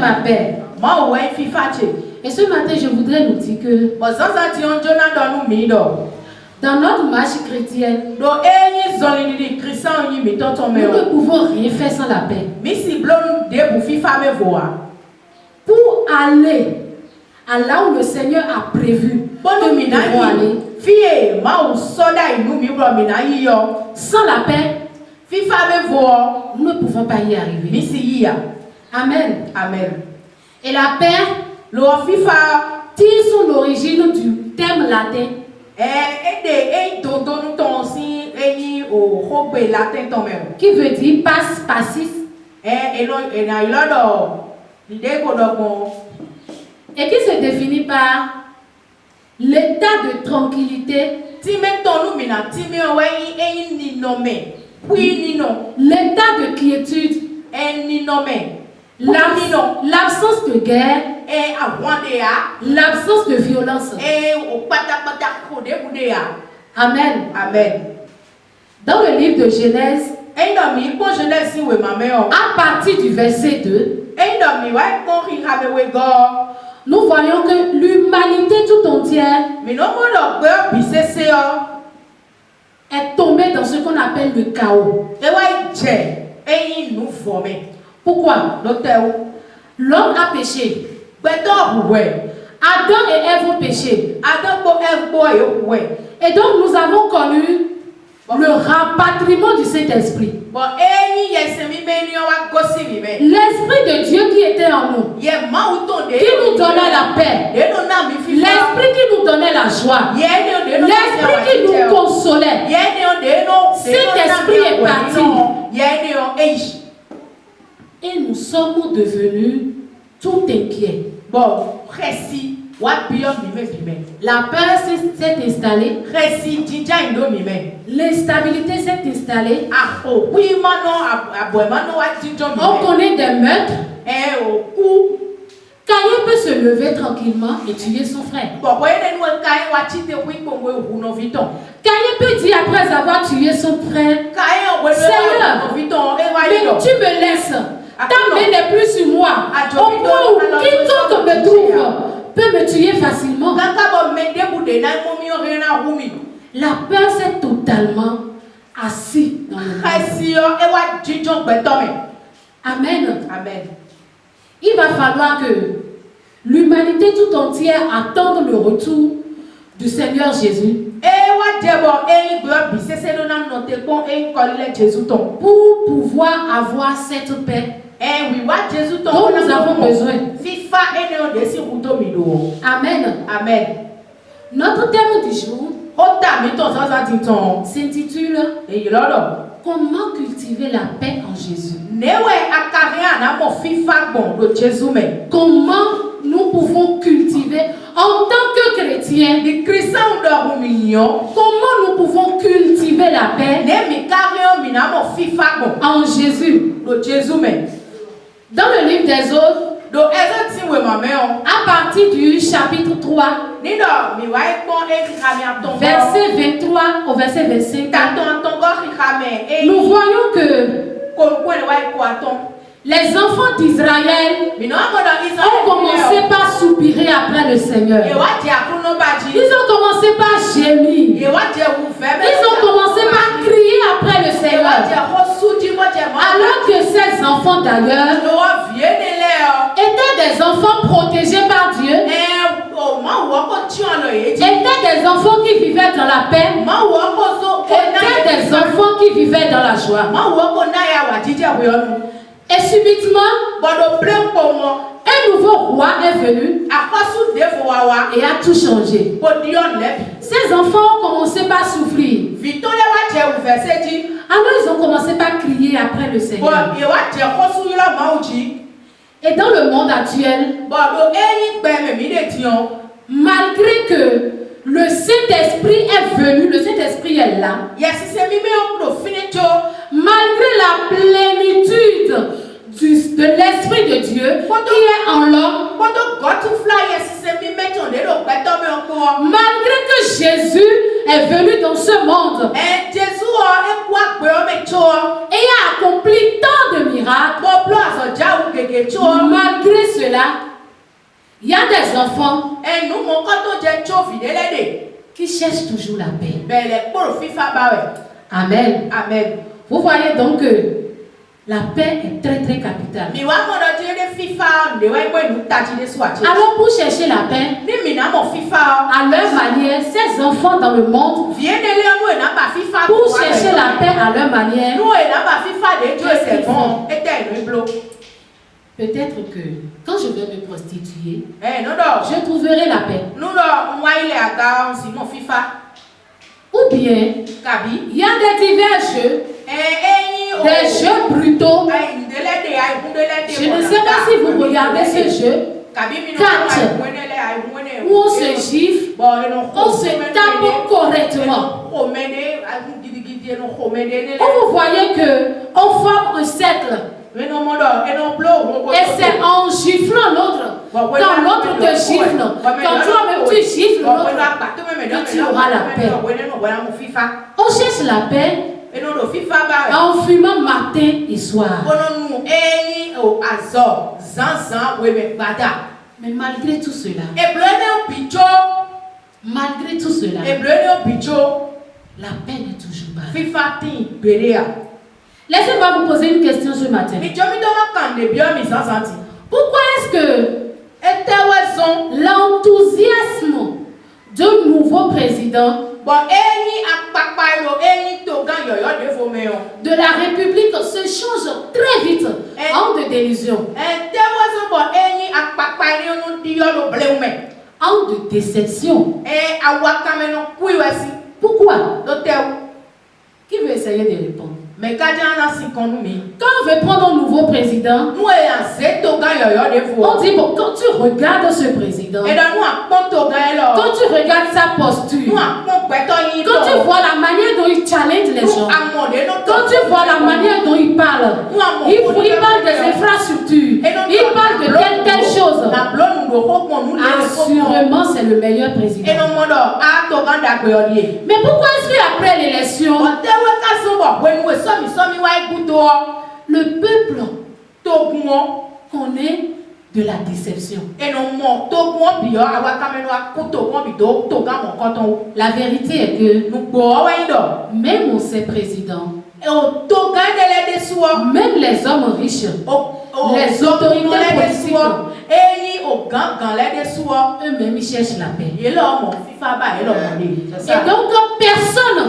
ma paix. Et ce matin, je voudrais nous dire que dans notre marche chrétienne, nous ne pouvons rien faire sans la paix. Pour aller à là où le Seigneur a prévu que nous devons aller, sans la paix, nous ne pouvons pas y arriver. Amen. Amen. Et la paix tire son origine du terme latin qui veut dire pax passis et qui se définit par l'état de tranquillité, l'état de quiétude, l'absence de guerre, l'absence de violence. Amen. Amen. Dans le livre de Genèse, à partir du verset 2, nous voyons que l'humanité tout entière est tombée dans ce qu'on appelle le chaos. Pourquoi? L'homme a péché. Adam et Ève ont péché. Et donc nous avons connu le rapatriement du Saint-Esprit. L'Esprit de Dieu qui était en nous, qui nous donnait la paix, l'Esprit qui nous donnait la joie, l'Esprit qui nous consolait. Cet Esprit est parti. Et nous sommes devenus tout inquiets. La peur s'est installée. L'instabilité s'est installée. On connaît des meurtres. Caïn peut se lever tranquillement et tuer son frère. Caïn peut dire après avoir tué son frère, Seigneur, mais tu me laisses. Ta main n'est plus sur moi. Au point où quiconque me trouve peut me tuer facilement. La peur s'est totalement assise dans le monde. Amen. Amen. Il va falloir que l'humanité tout entière attende le retour du Seigneur Jésus pour pouvoir avoir cette paix dont nous avons besoin. Amen. Amen. Notre thème du jour s'intitule Comment cultiver la paix en Jésus. Comment nous pouvons cultiver en tant que chrétiens, comment nous pouvons cultiver la paix en Jésus. Dans le livre des Autres, à partir du chapitre 3, verset 23 au verset 25, nous voyons que les enfants d'Israël ont commencé par soupirer après le Seigneur. Ils ont commencé par gémir. Ils ont commencé par crier après le Seigneur. Alors que ces enfants d'ailleurs étaient des enfants protégés par Dieu, étaient des enfants qui vivaient dans la paix, étaient des enfants qui vivaient dans la joie. Et subitement, un nouveau roi est venu et a tout changé. Ces enfants ont commencé par souffrir. Alors ils ont commencé par crier après le Seigneur. Et dans le monde actuel, malgré que le Saint-Esprit est venu, le Saint-Esprit est là, malgré la plénitude de l'Esprit de Dieu qui est en l'homme, malgré que Jésus est venu dans ce monde et a accompli tant de miracles. Malgré cela, il y a des enfants qui cherchent toujours la paix. Amen. Amen. Vous voyez donc que la paix est très très capitale. Alors pour chercher la paix, à leur manière, ces enfants dans le monde, pour chercher la paix à leur manière, qu'est-ce qu'ils font? Peut-être que quand je vais me prostituer, je trouverai la paix. Ou bien, il y a des divers jeux, des jeux brutaux. Je ne sais pas si vous regardez ce jeu, où on se gifle, on se tape correctement. Vous voyez qu'on forme un cercle. Et c'est en giflant l'autre, quand l'autre te gifle, quand toi-même tu gifles l'autre, que tu auras la paix. On cherche la paix en fumant matin et soir. Mais malgré tout cela, la paix n'est toujours pas. Laissez-moi vous poser une question ce matin. Pourquoi est-ce que l'enthousiasme d'un nouveau président de la République se change très vite en de délusion, en de déception? Pourquoi? Qui veut essayer de répondre? Quand on veut prendre un nouveau président, on dit bon, quand tu regardes ce président, quand tu regardes sa posture, quand tu vois la manière dont il challenge les gens, quand tu vois la manière dont il parle, il parle des infrastructures, il parle de telle chose, assurément c'est le meilleur président. Mais pourquoi est-ce qu'après l'élection, le peuple connaît de la déception? La vérité est que même ces présidents, même les hommes riches, les autorités politiques, eux-mêmes ils cherchent la paix. Et donc personne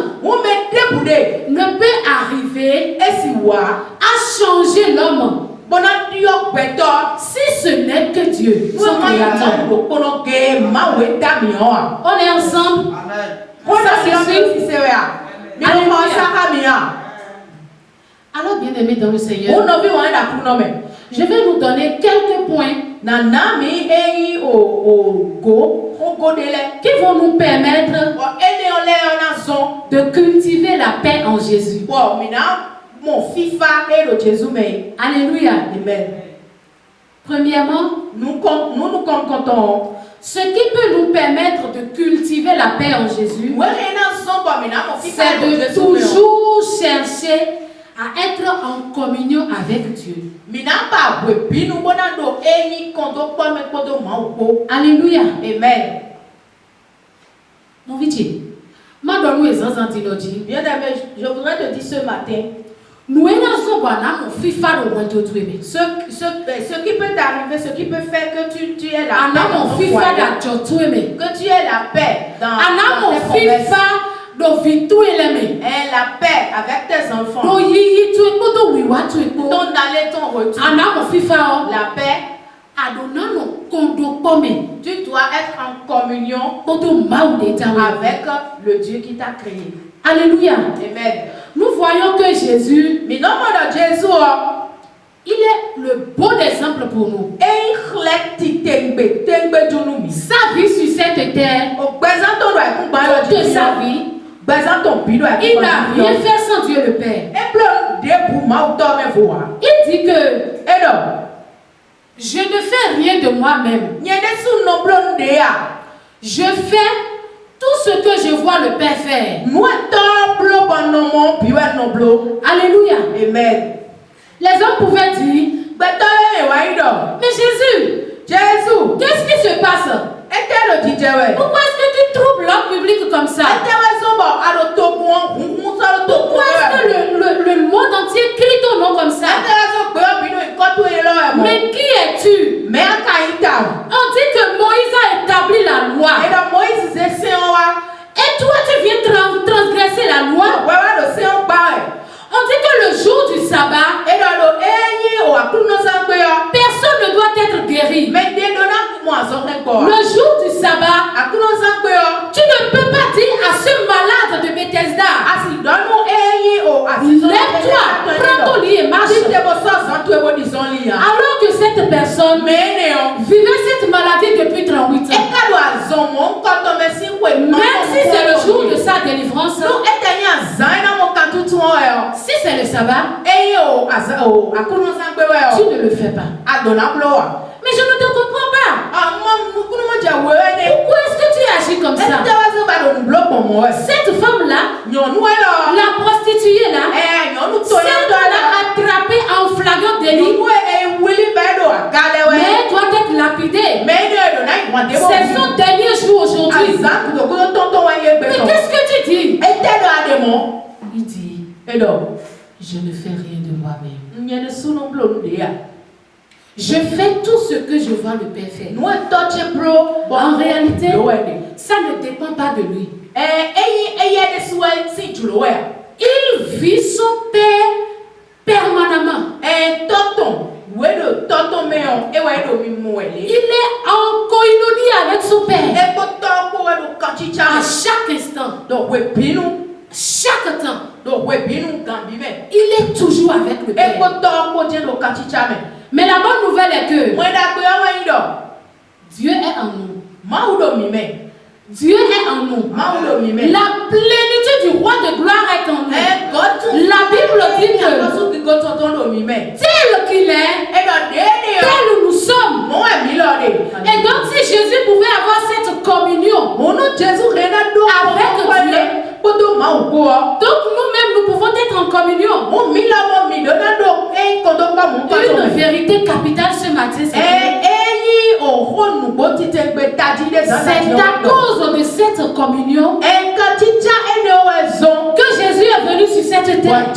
ne peut arriver à changer l'homme si ce n'est que Dieu, son créateur. On est ensemble. Alors bien aimé dans le Seigneur, je vais vous donner quelques points qui vont nous permettre de cultiver la paix en Jésus. Alléluia. Premièrement, nous comptons ce qui peut nous permettre de cultiver la paix en Jésus, c'est de toujours chercher à être en communion avec Dieu. Alléluia. Amen. Mon viti, bien aimé, je voudrais te dire ce matin, ce qui peut t'arriver, ce qui peut faire que tu aies la paix, que tu aies la paix dans la paix avec tes enfants, ton aller, ton retour, la paix. Tu dois être en communion avec le Dieu qui t'a créé. Alléluia. Amen. Nous voyons que Jésus, il est le bon exemple pour nous. Sa vie sur cette terre, toute sa vie, il n'a rien fait sans Dieu le Père. Il dit que je ne fais rien de moi-même. Je fais tout ce que je vois le Père faire. Alléluia. Amen. Les hommes pouvaient dire, mais Jésus, qu'est-ce qui se passe? Pourquoi est-ce que tu troubles l'ordre public comme ça? Pourquoi est-ce que le monde entier crie ton nom comme ça? Mais qui es-tu? On dit que Moïse a établi la loi. Et toi tu viens transgresser la loi. On dit que le jour du sabbat, personne ne doit être guéri. Le jour du sabbat, tu ne peux pas dire à ce malade de Bethesda, lève-toi, prends ton lit et marche. Alors que cette personne vivait cette maladie depuis 38 ans. Même si c'est le jour de sa délivrance, si c'est le sabbat, tu ne le fais pas. Mais je ne te comprends pas. Pourquoi est-ce que tu agis comme ça? Cette femme-là, la prostituée là, celle qu'on a attrapée en flagrant délit, mais elle doit être lapidée. C'est son dernier jour aujourd'hui. Mais qu'est-ce que tu dis? Il dit, je ne fais rien de moi-même. Je fais tout ce que je vois le Père faire. En réalité, ça ne dépend pas de lui. Il vit son Père permanemment. Il est en koinonie avec son Père. À chaque instant. Chaque temps. Il est toujours avec le Père. Mais la bonne nouvelle est que Dieu est en nous. Dieu est en nous. La plénitude du roi de gloire est en nous. La Bible dit que tel qu'il est, tel nous sommes. Et donc si Jésus pouvait avoir cette communion avec Dieu, donc nous-mêmes nous pouvons être en communion. Une vérité capitale ce matin, c'est à cause de cette communion que Jésus est venu sur cette terre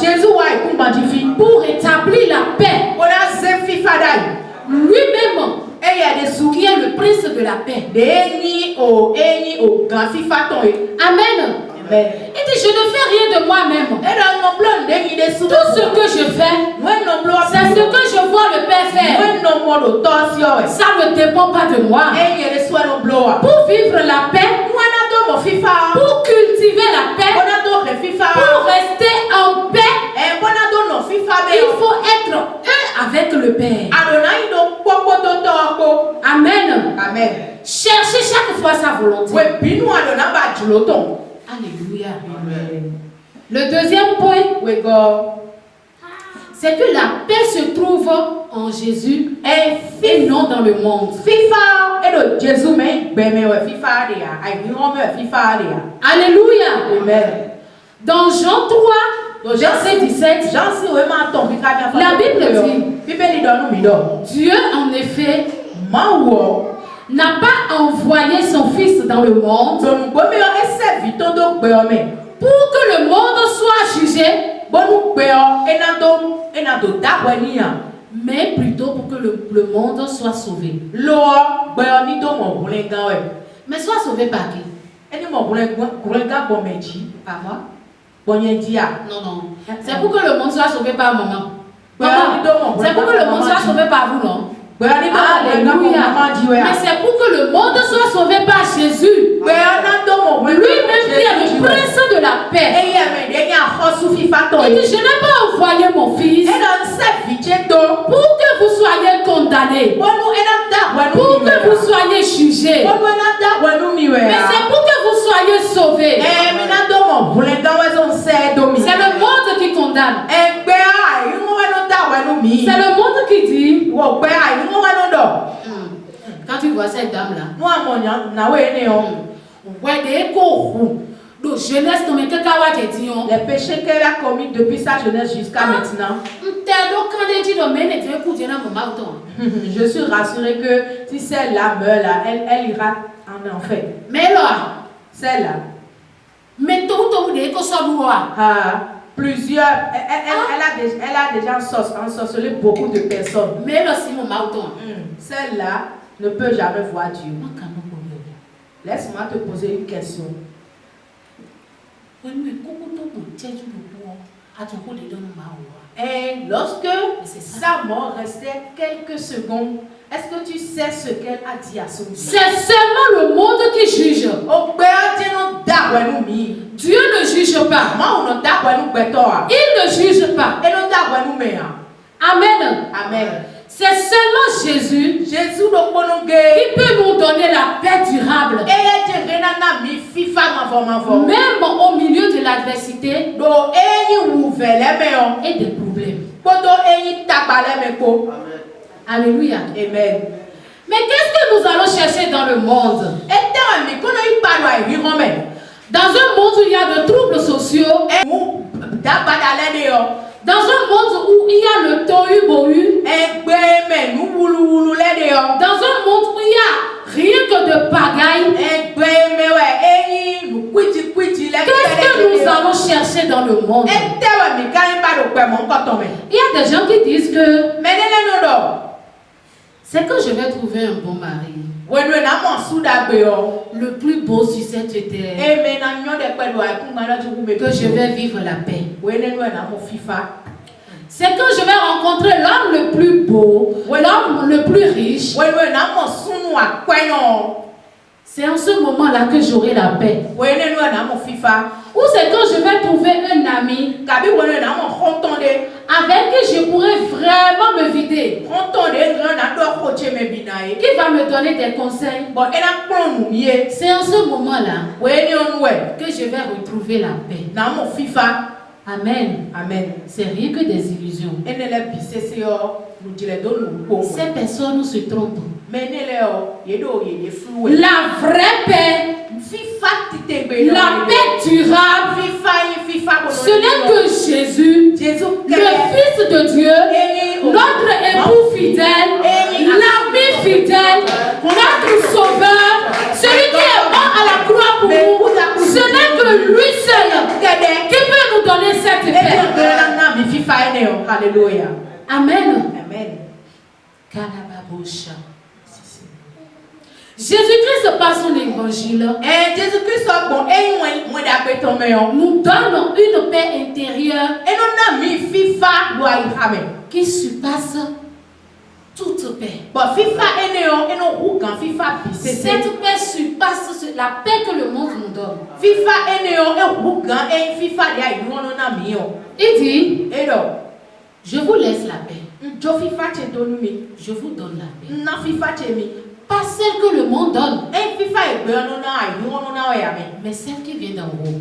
pour établir la paix. Lui-même qui est le prince de la paix. Amen. Il dit, je ne fais rien de moi-même. Tout ce que je fais, c'est ce que je vois le Père faire. Ça ne dépend pas de moi. Pour vivre la paix, pour cultiver la paix, pour rester en paix, il faut être un avec le Père. Amen. Cherchez chaque fois sa volonté. Alléluia. Le deuxième point, c'est que la paix se trouve en Jésus et non dans le monde. Alléluia. Dans Jean 3, verset 17, la Bible dit, Dieu en effet n'a pas envoyé son Fils dans le monde pour que le monde soit jugé, mais plutôt pour que le monde soit sauvé. Mais soit sauvé par qui? Par moi? Non, non. C'est pour que le monde soit sauvé par maman. C'est pour que le monde soit sauvé par vous, non? Alléluia. Mais c'est pour que le monde soit sauvé par Jésus. Lui-même qui est le prince de la paix. Il dit, je n'ai pas envoyé mon fils pour que vous soyez condamnés, pour que vous soyez jugés, mais c'est pour que vous soyez sauvés. C'est le monde qui condamne. C'est le monde qui dit, quand tu vois cette dame là, Les péchés qu'elle a commis depuis sa jeunesse jusqu'à maintenant. Je suis rassurée que si celle-là meurt là, elle ira en enfer. Mais là, celle-là. Mais plusieurs. Elle a déjà ensorcelé beaucoup de personnes. Mais là, si mon celle-là ne peut jamais voir Dieu. Laisse-moi te poser une question. Et lorsque sa mort restait quelques secondes, est-ce que tu sais ce qu'elle a dit à son Dieu? C'est seulement le monde qui juge. Dieu ne juge pas. Il ne juge pas. Amen. Amen. C'est seulement Jésus qui peut nous donner la paix durable. Même au milieu de l'adversité et des problèmes. Alléluia. Amen. Mais qu'est-ce que nous allons chercher dans le monde? Dans un monde où il y a de troubles sociaux, dans un monde où il y a le tohu-bohu, dans un monde où il y a rien que de pagaille, qu'est-ce que nous allons chercher dans le monde? Il y a des gens qui disent que c'est quand je vais trouver un bon mari, le plus beau sur cette terre, que je vais vivre la paix. C'est quand je vais rencontrer l'homme le plus beau, l'homme le plus riche. C'est en ce moment-là que j'aurai la paix. Ou c'est quand je vais trouver un ami avec qui je pourrai vraiment me vider, qui va me donner des conseils. C'est en ce moment-là que je vais retrouver la paix. Amen. Amen. C'est rien que des illusions. Ces personnes se trompent. La vraie paix, la paix durable, ce n'est que Jésus, le Fils de Dieu, notre époux fidèle, l'ami fidèle, notre Sauveur, celui qui est mort à la croix pour nous. Ce n'est que lui seul qui peut nous donner cette paix. Alléluia. Amen. Amen. Jésus-Christ par son évangile nous donne une paix intérieure qui surpasse toute paix. Cette paix surpasse la paix que le monde nous donne. Il dit, je vous laisse la paix. Je vous donne la paix. Pas celle que le monde donne, mais celle qui vient d'en haut.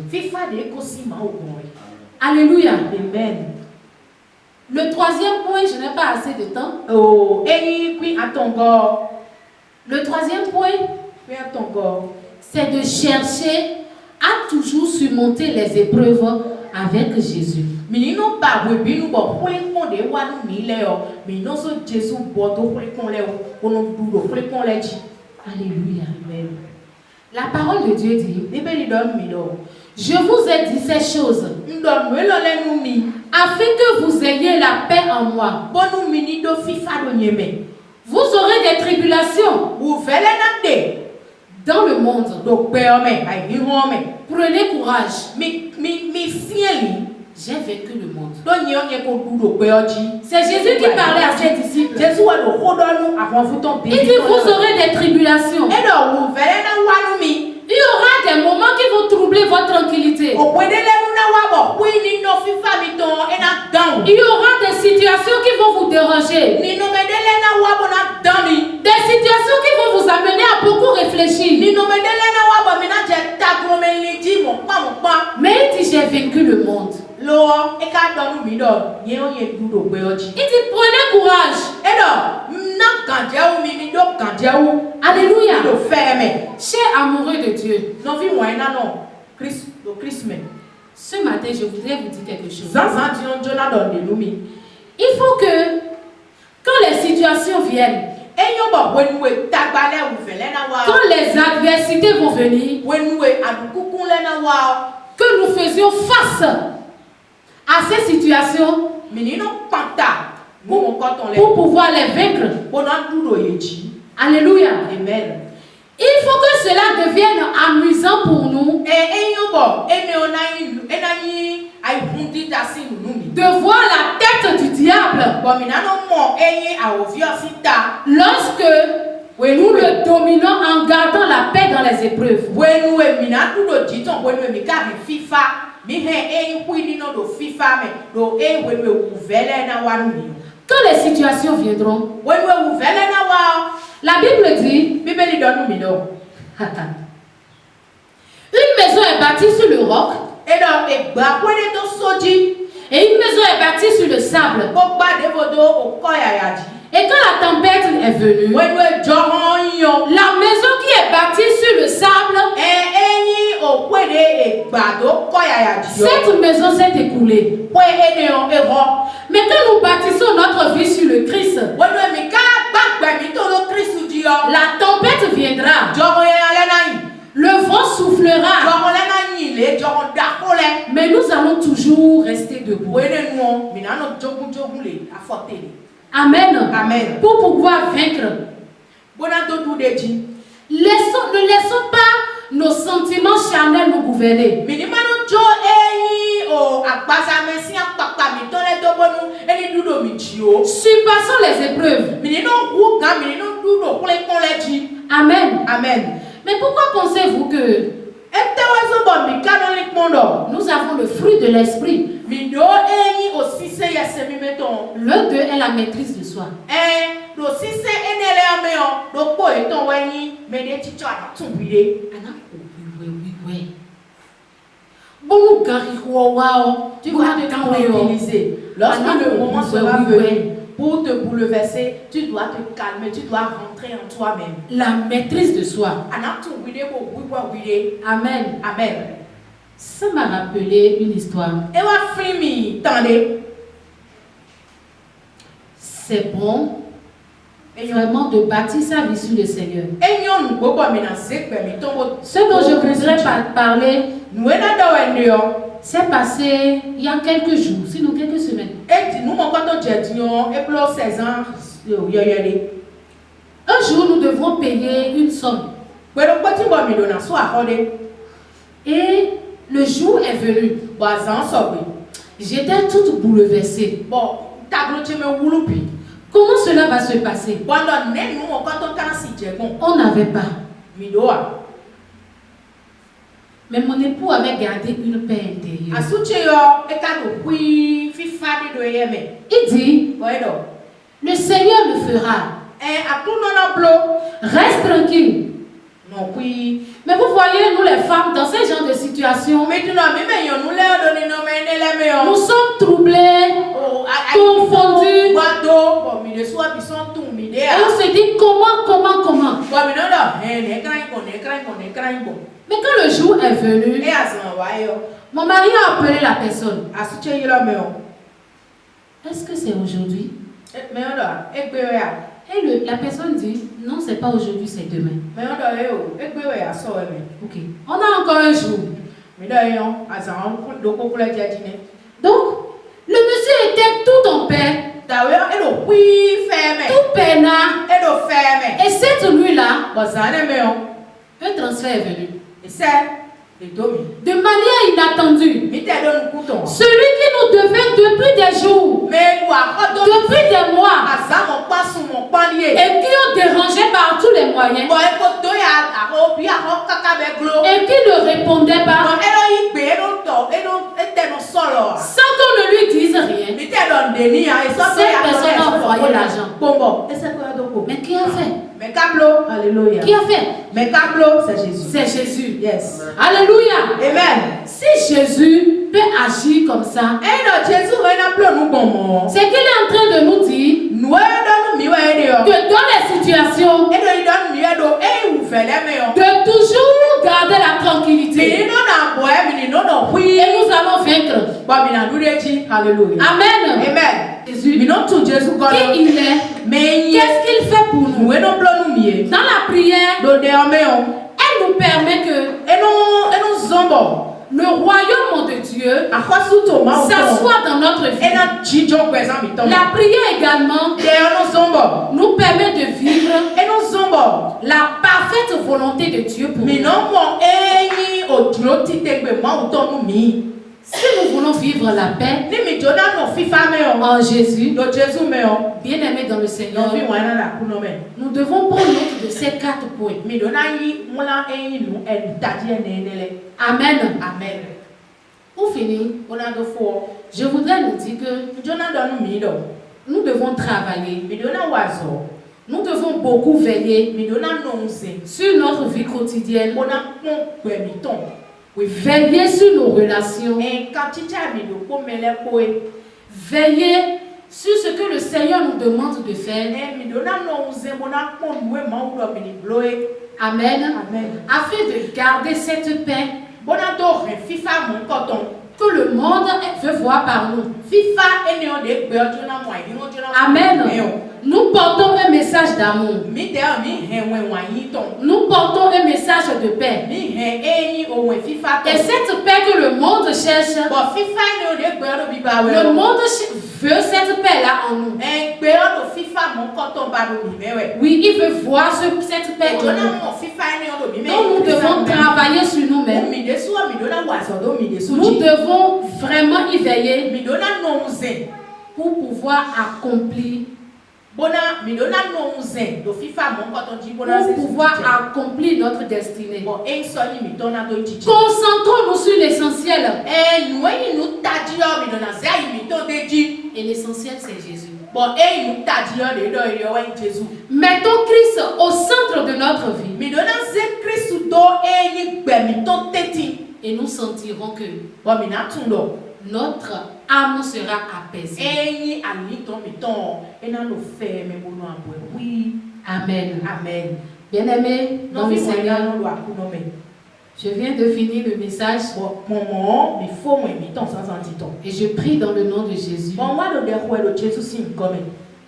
Alléluia. Amen. Le troisième point, je n'ai pas assez de temps. Le troisième point, c'est de chercher à toujours surmonter les épreuves avec Jésus. Alléluia. La parole de Dieu dit, je vous ai dit ces choses afin que vous ayez la paix en moi. Vous aurez des tribulations dans le monde. Prenez courage. J'ai vaincu le monde. C'est Jésus qui parlait à ses disciples. Il dit, vous aurez des tribulations. Il y aura des moments qui vont troubler votre tranquillité. Il y aura des situations qui vont vous déranger. Des situations qui vont vous amener à beaucoup réfléchir. Mais il dit, j'ai vaincu le monde. Il dit, prenez courage. Alléluia. Chers amoureux de Dieu, Ce matin, je voudrais vous dire quelque chose. Il faut que, quand les situations viennent, quand les adversités vont venir, que nous faisions face à ces situations pour pouvoir les vaincre. Alléluia. Amen. Il faut que cela devienne amusant pour nous de voir la tête du diable lorsque nous le dominons en gardant la paix dans les épreuves. Quand les situations viendront, la Bible dit une maison est bâtie sur le roc et une maison est bâtie sur le sable. Et quand la tempête est venue, la maison qui est bâtie sur le sable, cette maison s'est écoulée. Mais quand nous bâtissons notre vie sur le Christ, la tempête viendra, le vent soufflera, mais nous allons toujours rester debout. Amen. Amen. Pour pouvoir vaincre. Ne laissons pas nos sentiments charnels nous gouverner. Surpassons les épreuves. Amen. Amen. Mais pourquoi pensez-vous que nous avons le fruit de l'esprit? Le 2 est la maîtrise de soi. Tu vas te tranquilliser. Lorsque le moment sera venu pour te bouleverser, tu dois te calmer, tu dois rentrer en toi-même. La maîtrise de soi. Amen. Amen. Ça m'a rappelé une histoire. C'est bon vraiment de bâtir sa vie sur le Seigneur. Ce dont je voudrais parler, c'est passé il y a quelques jours, sinon quelques semaines. Un jour, nous devrons payer une somme. Et le jour est venu. J'étais toute bouleversée. Comment cela va se passer? On n'avait pas. Mais mon époux avait gardé une paix intérieure. Il dit, le Seigneur le fera. Reste tranquille. Mais vous voyez, nous les femmes, dans ce genre de situation, nous sommes troublés, confondus. Et on se dit comment. Mais quand le jour est venu, mon mari a appelé la personne. Est-ce que c'est aujourd'hui? Et la personne dit, non, c'est pas aujourd'hui, c'est demain. Ok. On a encore un jour. Donc, le monsieur était tout en paix, tout peinard. Et cette nuit-là, un transfert est venu. De manière inattendue. Celui qui nous devait depuis des jours, depuis des mois, et qui ont dérangé par tous les moyens, et qui ne répondait pas, sans qu'on ne lui dise rien, cette personne a envoyé l'argent. Mais qui a fait? Alléluia. Qui a fait? C'est Jésus. C'est Jésus. Yes. Alléluia. Amen. Si Jésus peut agir comme ça, c'est qu'il est en train de nous dire que dans les situations, de toujours garder la tranquillité. Et nous allons vaincre. Alléluia. Amen. Amen. Jésus. Qui il est? Qu'est-ce qu'il fait pour nous? Dans la prière, elle nous permet que le royaume de Dieu s'assoit dans notre vie. La prière également nous permet de vivre la parfaite volonté de Dieu pour nous. Si nous voulons vivre la paix en Jésus, bien aimé dans le Seigneur, nous devons prendre note de ces 4 points. Amen. Amen. Pour finir, je voudrais nous dire que nous devons travailler. Nous devons beaucoup veiller sur notre vie quotidienne. Veiller sur nos relations. Veiller sur ce que le Seigneur nous demande de faire. Amen. Afin de garder cette paix que le monde veut voir par nous. Amen. Nous portons un message d'amour. Nous portons un message de paix. Et cette paix que le monde cherche, le monde veut cette paix-là en nous. Oui, il veut voir cette paix en nous. Donc nous devons travailler sur nous-mêmes. Nous devons vraiment y veiller pour pouvoir accomplir. Pour pouvoir accomplir notre destinée. Concentrons-nous sur l'essentiel. Et l'essentiel, c'est Jésus. Mettons Christ au centre de notre vie. Et nous sentirons que notre âme sera apaisée. Amen. Amen. Bien-aimé dans le Seigneur, je viens de finir le message. Et je prie dans le nom de Jésus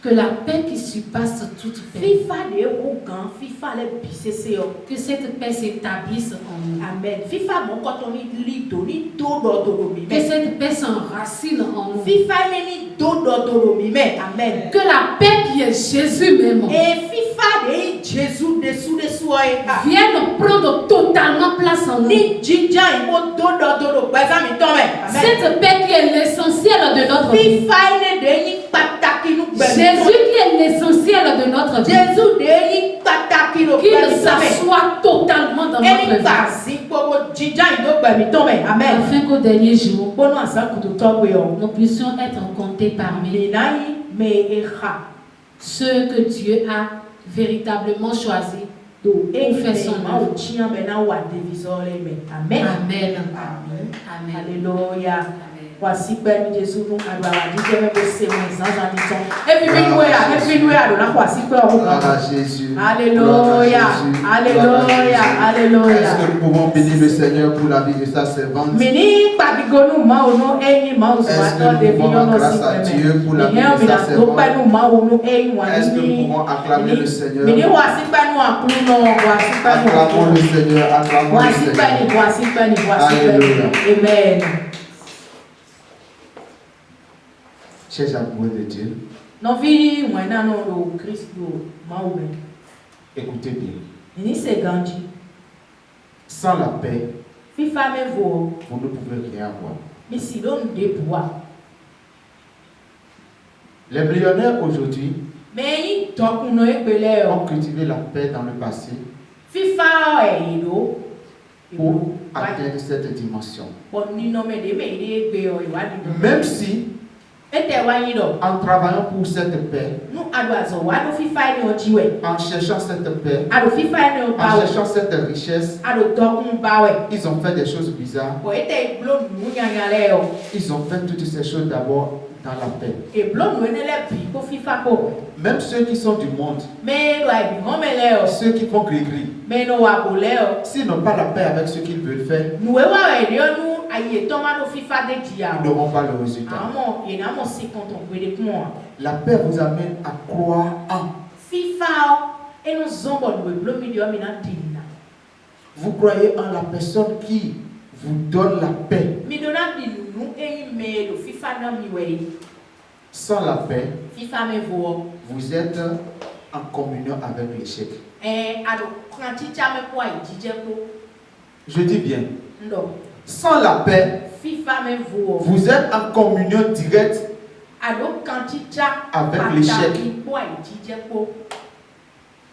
que la paix qui surpasse toute paix, que cette paix s'établisse en nous. Amen. Que cette paix s'enracine en nous. Amen. Que la paix qui est Jésus même vienne prendre totalement place en nous. Cette paix qui est l'essentiel de notre vie. Jésus qui est l'essentiel de notre vie. Qu'il s'assoit totalement dans notre vie. Afin qu'au dernier jour, nous puissions être comptés parmi ceux que Dieu a véritablement choisis pour faire son œuvre. Amen. Amen. Alléluia. Voici Père Jésus nous Alléluia. Alléluia. Alléluia. Est-ce que nous pouvons bénir le Seigneur pour la vie de sa servante? Est-ce que nous pouvons grâce à Dieu pour la vie de sa servante? Est-ce que nous pouvons acclamer le Seigneur? Acclamons le Seigneur. Acclamons le Seigneur. Alléluia. Amen. Chers amoureux de Dieu, écoutez bien. Sans la paix, vous ne pouvez rien avoir. Les millionnaires aujourd'hui ont cultivé la paix dans le passé pour atteindre cette dimension. Même si en travaillant pour cette paix, en cherchant cette paix, en cherchant cette richesse, ils ont fait des choses bizarres. Ils ont fait toutes ces choses d'abord dans la paix. Même ceux qui sont du monde, ceux qui font gris-gris, s'ils n'ont pas la paix avec ce qu'ils veulent faire, ils n'auront pas le résultat. La paix vous amène à croire en. Vous croyez en la personne qui vous donne la paix. Sans la paix, vous êtes en communion avec l'échec. Je dis bien. Sans la paix, vous êtes en communion directe avec l'échec.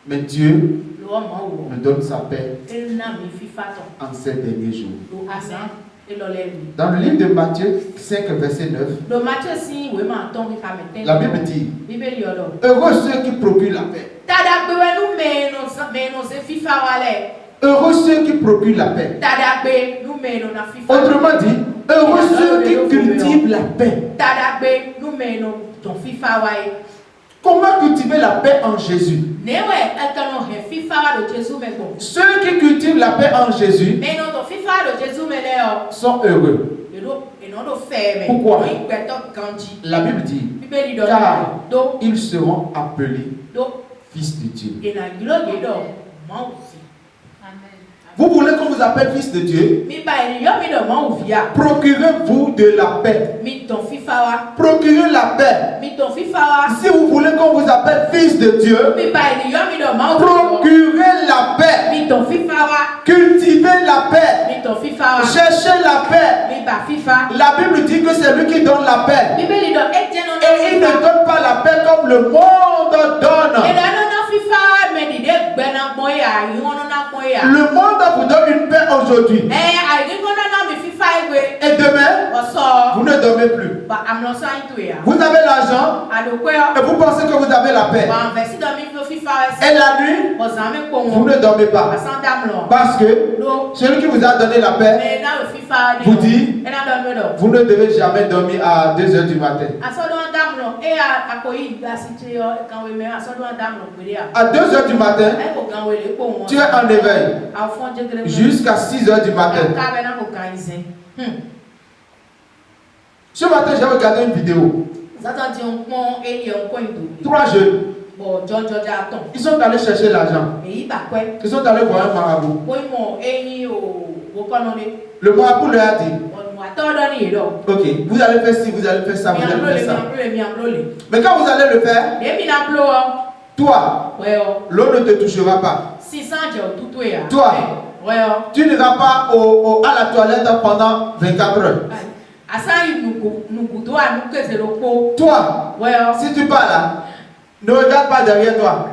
Mais Dieu me donne sa paix en ces derniers jours. Dans le livre de Matthieu 5, verset 9, la Bible dit: heureux ceux qui procurent la paix. Heureux ceux qui procurent la paix. Autrement dit, heureux ceux qui cultivent la paix. Comment cultiver la paix en Jésus? Ceux qui cultivent la paix en Jésus sont heureux. Pourquoi? La Bible dit: car ils seront appelés fils de Dieu. Vous voulez qu'on vous appelle fils de Dieu? Procurez-vous de la paix. Procurez la paix. Si vous voulez qu'on vous appelle fils de Dieu, procurez la paix. Cultivez la paix. Cherchez la paix. La Bible dit que c'est lui qui donne la paix. Et il ne donne pas la paix comme le monde donne. Le monde vous donne une paix aujourd'hui. Et demain, vous ne dormez plus. Vous avez l'argent et vous pensez que vous avez la paix. Et la nuit, vous ne dormez pas. Parce que celui qui vous a donné la paix vous dit: vous ne devez jamais dormir à 2 h du matin. À 2 h du matin, tu es en éveil jusqu'à 6 h du matin. Ce matin, j'ai regardé une vidéo. 3 jeunes. Ils sont allés chercher l'argent. Ils sont allés voir un marabout. Le marabout leur a dit: ok, vous allez faire ci, vous allez faire ça, vous allez faire ça. Mais quand vous allez le faire, toi, l'eau ne te touchera pas. Toi, tu n'iras pas à la toilette pendant 24 heures. Toi, si tu pars là, ne regarde pas derrière toi.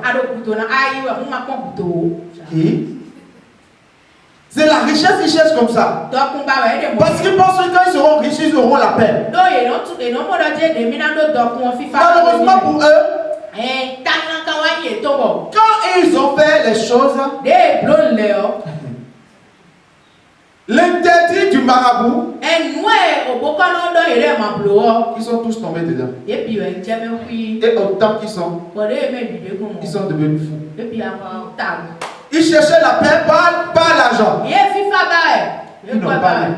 C'est la richesse, ils cherchent comme ça. Parce qu'ils pensent que quand ils seront riches, ils auront la paix. Malheureusement pour eux, quand ils ont fait les choses, l'interdit du marabout, ils sont tous tombés dedans. Et autant qu'ils sont, ils sont devenus fous. Ils cherchaient la paix par l'argent. Ils n'ont pas eu.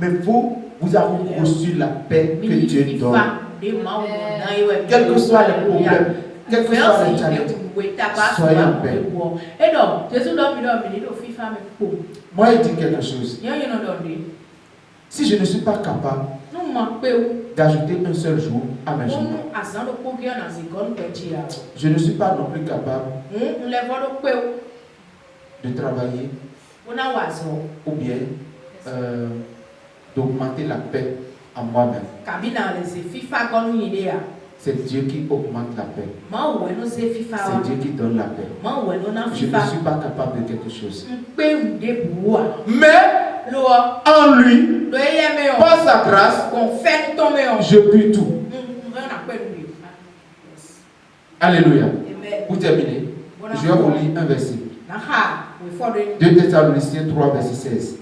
Mais vous avez reçu la paix que Dieu donne. Quels que soient les problèmes, quels que soient les challenges, soyez en paix. Moi, il dit quelque chose. Si je ne suis pas capable d'ajouter un seul jour à mes jours, je ne suis pas non plus capable de travailler ou bien d'augmenter la paix en moi-même. C'est Dieu qui augmente la paix. C'est Dieu qui donne la paix. Je ne suis pas capable de quelque chose. Mais en lui, par sa grâce, je puis tout. Alléluia. Vous terminez. Je vais vous lire un verset. 2 Thessaloniciens 3, verset 16.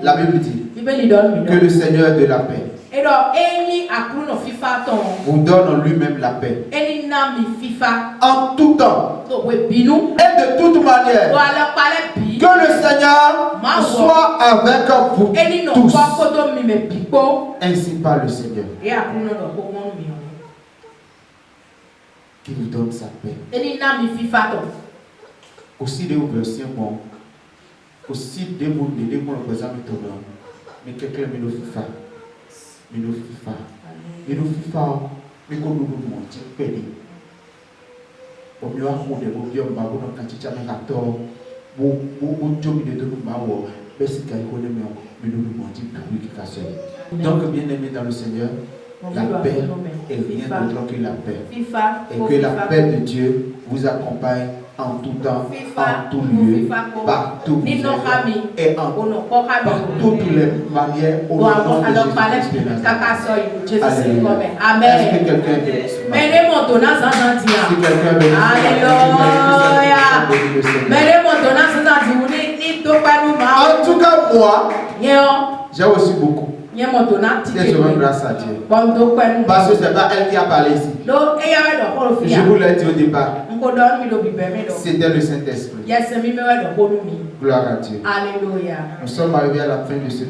La Bible dit que le Seigneur de la paix vous donne en lui-même la paix en tout temps et de toute manière. Que le Seigneur soit avec vous tous. Ainsi parle le Seigneur, qui vous donne sa paix. Aussi des versions bon, aussi des mots de des mots présents mais quelqu'un me le FIFA, me le FIFA, me le FIFA, me qu'on nous monte pédé. Au mieux à mon démon bien ma bonne quantité de raton, bon job de tout ma wo, mais c'est qu'il connaît mais nous monte tout qui casse. Donc bien aimé dans le Seigneur, la paix est rien d'autre que la paix. Et que la paix de Dieu vous accompagne en tout temps, en tout lieu, partout où vous êtes, et en toutes les manières au nom de Jésus-Christ. Amen. Est-ce que quelqu'un veut? Si quelqu'un veut, en tout cas, moi, j'ai aussi beaucoup. C'est souvent grâce à Dieu. Parce que ce n'est pas elle qui a parlé ici. Je vous l'ai dit au départ. C'était le Saint-Esprit. Gloire à Dieu. Alléluia. Nous sommes arrivés à la fin de ce